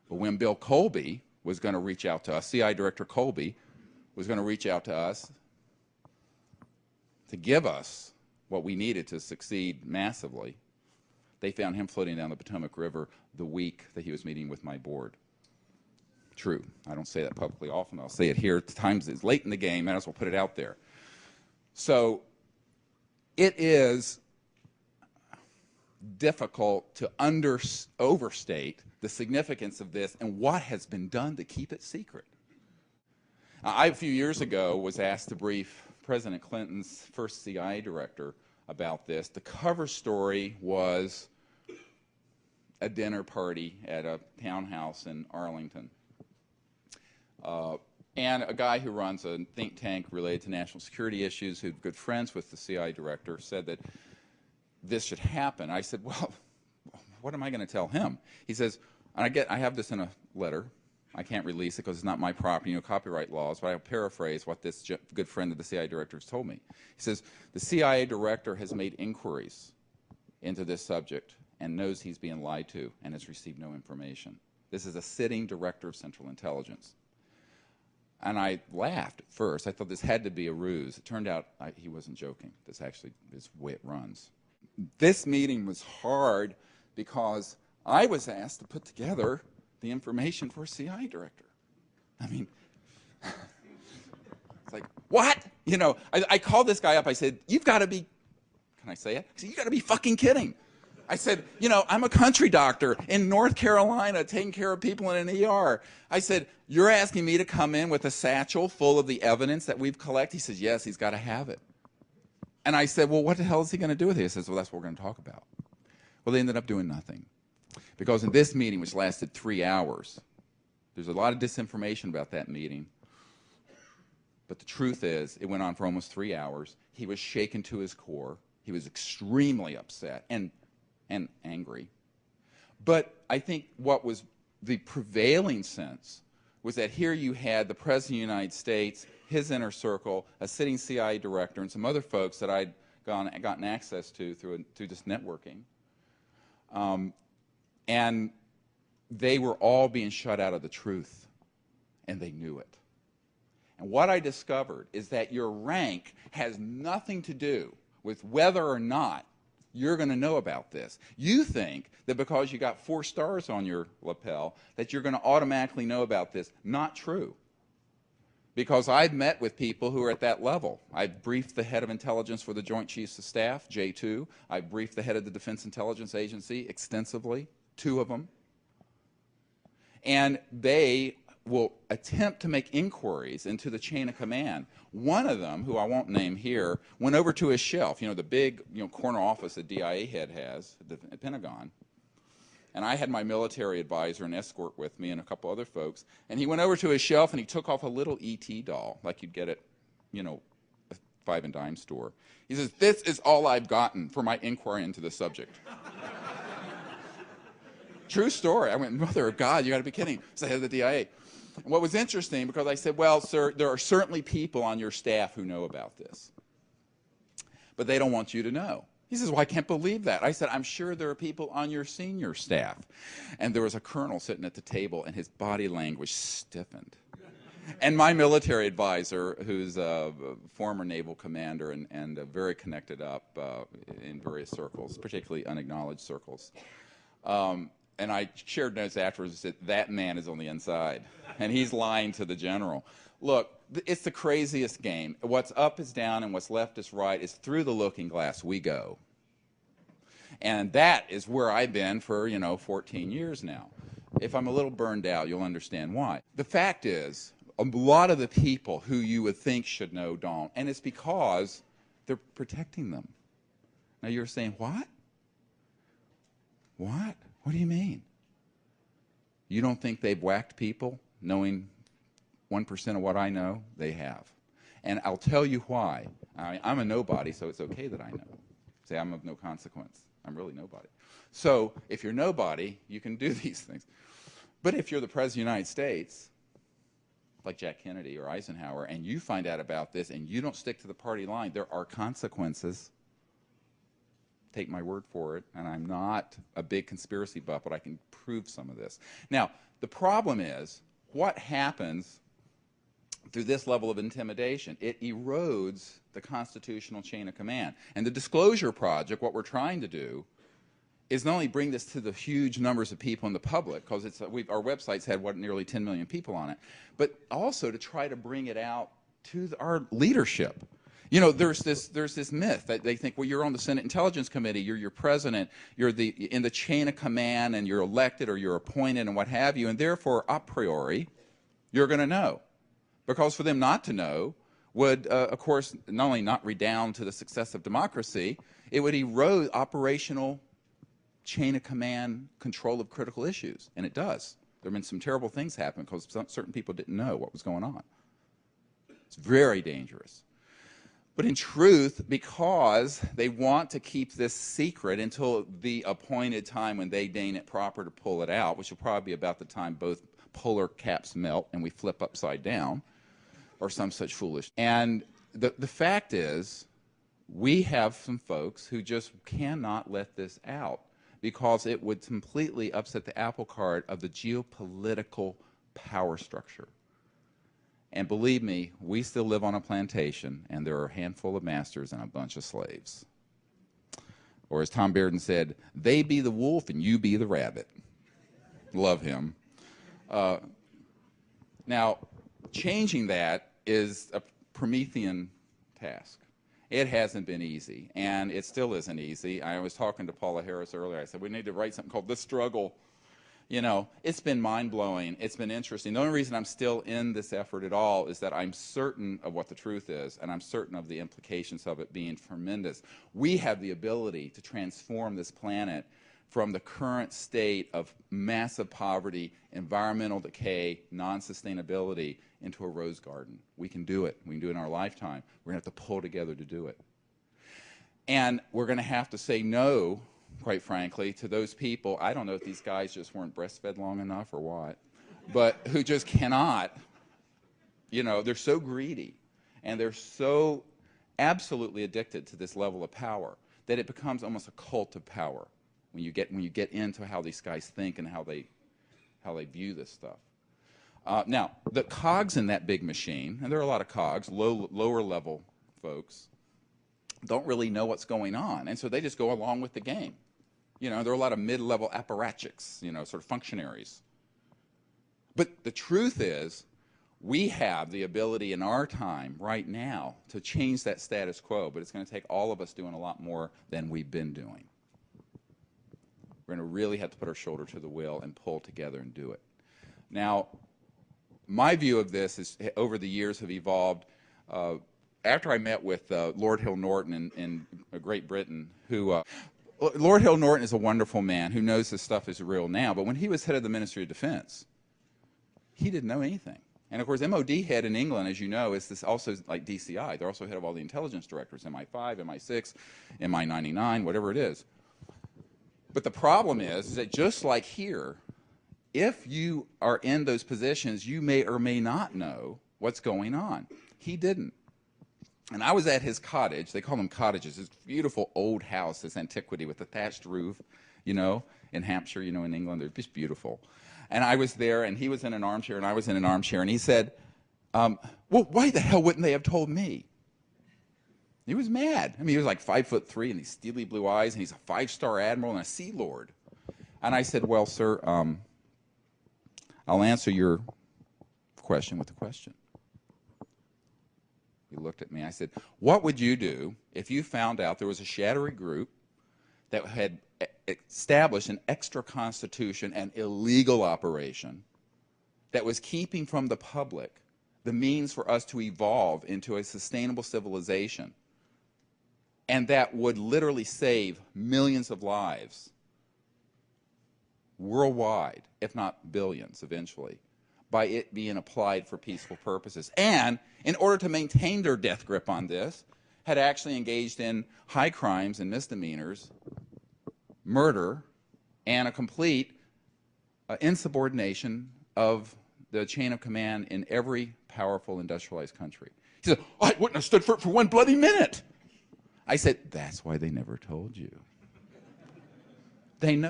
But when Bill Colby was going to reach out to us, CI Director Colby was going to reach out to us to give us what we needed to succeed massively, they found him floating down the Potomac River the week that he was meeting with my board. True. I don't say that publicly often. I'll say it here. Times it's late in the game. Might as well put it out there. So it is difficult to overstate the significance of this and what has been done to keep it secret. I, a few years ago, was asked to brief President Clinton's first CIA director about this. The cover story was a dinner party at a townhouse in Arlington. And a guy who runs a think tank related to national security issues, who's good friends with the CIA director, said that this should happen. I said, well, what am I going to tell him? He says, and I have this in a letter. I can't release it because it's not my property, copyright laws, but I'll paraphrase what this good friend of the CIA director has told me. He says, the CIA director has made inquiries into this subject and knows he's being lied to and has received no information. This is a sitting director of Central Intelligence. And I laughed at first. I thought this had to be a ruse. It turned out he wasn't joking. This actually is the way it runs. This meeting was hard because I was asked to put together the information for a CIA director. I mean, it's like, what? I called this guy up. I said, you've got to be, can I say it? I said, you've got to be fucking kidding. I said, I'm a country doctor in North Carolina taking care of people in an ER. I said, you're asking me to come in with a satchel full of the evidence that we've collected? He says, yes, he's got to have it. And I said, well, what the hell is he going to do with it? He says, well, that's what we're going to talk about. Well, they ended up doing nothing. Because in this meeting, which lasted 3 hours, there's a lot of disinformation about that meeting. But the truth is, it went on for almost 3 hours. He was shaken to his core. He was extremely upset and angry. But I think what was the prevailing sense was that here you had the President of the United States, his inner circle, a sitting CIA director, and some other folks that I'd gotten access to through just networking. And they were all being shut out of the truth, and they knew it. And what I discovered is that your rank has nothing to do with whether or not you're going to know about this. You think that because you got 4 stars on your lapel that you're going to automatically know about this. Not true. Because I've met with people who are at that level. I've briefed the head of intelligence for the Joint Chiefs of Staff, J2. I've briefed the head of the Defense Intelligence Agency extensively, 2 of them. And they will attempt to make inquiries into the chain of command. One of them, who I won't name here, went over to his shelf, the big corner office that DIA head has at the Pentagon. And I had my military advisor and escort with me and a couple other folks. And he went over to his shelf and he took off a little E.T. doll, like you'd get at, a 5 and dime store. He says, this is all I've gotten for my inquiry into the subject. True story. I went, mother of God, you got to be kidding. It's the head of the DIA. And what was interesting, because I said, well, sir, there are certainly people on your staff who know about this. But they don't want you to know. He says, well, I can't believe that. I said, I'm sure there are people on your senior staff. And there was a colonel sitting at the table, and his body language stiffened. And my military advisor, who's a former naval commander and very connected up in various circles, particularly unacknowledged circles, and I shared notes afterwards that that man is on the inside, and he's lying to the general. Look, it's the craziest game. What's up is down, and what's left is right. It's through the looking glass we go. And that is where I've been for, 14 years now. If I'm a little burned out, you'll understand why. The fact is, a lot of the people who you would think should know don't, and it's because they're protecting them. Now you're saying, what? What? What do you mean? You don't think they've whacked people knowing 1% of what I know? They have. And I'll tell you why. I'm a nobody, so it's okay that I know. Say I'm of no consequence. I'm really nobody. So if you're nobody, you can do these things. But if you're the President of the United States, like Jack Kennedy or Eisenhower, and you find out about this and you don't stick to the party line, there are consequences. take my word for it, and I'm not a big conspiracy buff, but I can prove some of this. Now, the problem is, what happens through this level of intimidation? It erodes the constitutional chain of command. And the Disclosure Project, what we're trying to do, is not only bring this to the huge numbers of people in the public, because our website's had, nearly 10 million people on it, but also to try to bring it out to our leadership. You know, there's this myth that they think, well, you're on the Senate Intelligence Committee, you're your president, you're in the chain of command, and you're elected or you're appointed and what have you, and therefore, a priori, you're going to know. Because for them not to know would, of course, not only not redound to the success of democracy, it would erode operational chain of command control of critical issues. And it does. There have been some terrible things happen because certain people didn't know what was going on. It's very dangerous. But in truth, because they want to keep this secret until the appointed time when they deem it proper to pull it out, which will probably be about the time both polar caps melt and we flip upside down, or some such foolish. And the fact is, we have some folks who just cannot let this out because it would completely upset the apple cart of the geopolitical power structure. And believe me, we still live on a plantation, and there are a handful of masters and a bunch of slaves. Or as Tom Bearden said, they be the wolf and you be the rabbit. Love him. Now, changing that is a Promethean task. It hasn't been easy, and it still isn't easy. I was talking to Paula Harris earlier. I said, we need to write something called The Struggle. You know, it's been mind-blowing. It's been interesting. The only reason I'm still in this effort at all is that I'm certain of what the truth is, and I'm certain of the implications of it being tremendous. We have the ability to transform this planet from the current state of massive poverty, environmental decay, non-sustainability into a rose garden. We can do it. We can do it in our lifetime. We're going to have to pull together to do it. And we're going to have to say no, quite frankly, to those people. I don't know if these guys just weren't breastfed long enough or what, but who just cannot, you know, they're so greedy and they're so absolutely addicted to this level of power that it becomes almost a cult of power when you get into how these guys think and how they view this stuff. Now, the cogs in that big machine, and there are a lot of cogs, lower level folks, don't really know what's going on, and so they just go along with the game. You know, there are a lot of mid-level apparatchiks, you know, sort of functionaries. But the truth is, we have the ability in our time right now to change that status quo, but it's going to take all of us doing a lot more than we've been doing. We're going to really have to put our shoulder to the wheel and pull together and do it. Now, my view of this is, over the years, have evolved. After I met with Lord Hill Norton in Great Britain, who Lord Hill Norton is a wonderful man who knows this stuff is real now, but when he was head of the Ministry of Defense, he didn't know anything. And of course, MOD head in England, as you know, is this also like DCI. They're also head of all the intelligence directors, MI5, MI6, MI99, whatever it is. But the problem is that just like here, if you are in those positions, you may or may not know what's going on. He didn't. And I was at his cottage. They call them cottages. This beautiful old house, this antiquity with a thatched roof, you know, in Hampshire, you know, in England. They're just beautiful. And I was there, and he was in an armchair, and I was in an armchair, and he said, well, why the hell wouldn't they have told me? He was mad. I mean, he was like 5'3" and these steely blue eyes, and he's a 5-star admiral and a sea lord. And I said, well, sir, I'll answer your question with a question. He looked at me. I said, what would you do if you found out there was a shadowy group that had established an extra constitution and illegal operation that was keeping from the public the means for us to evolve into a sustainable civilization, and that would literally save millions of lives worldwide, if not billions eventually, by it being applied for peaceful purposes? And in order to maintain their death grip on this, had actually engaged in high crimes and misdemeanors, murder, and a complete insubordination of the chain of command in every powerful industrialized country. He said, I wouldn't have stood for it for one bloody minute. I said, that's why they never told you. They know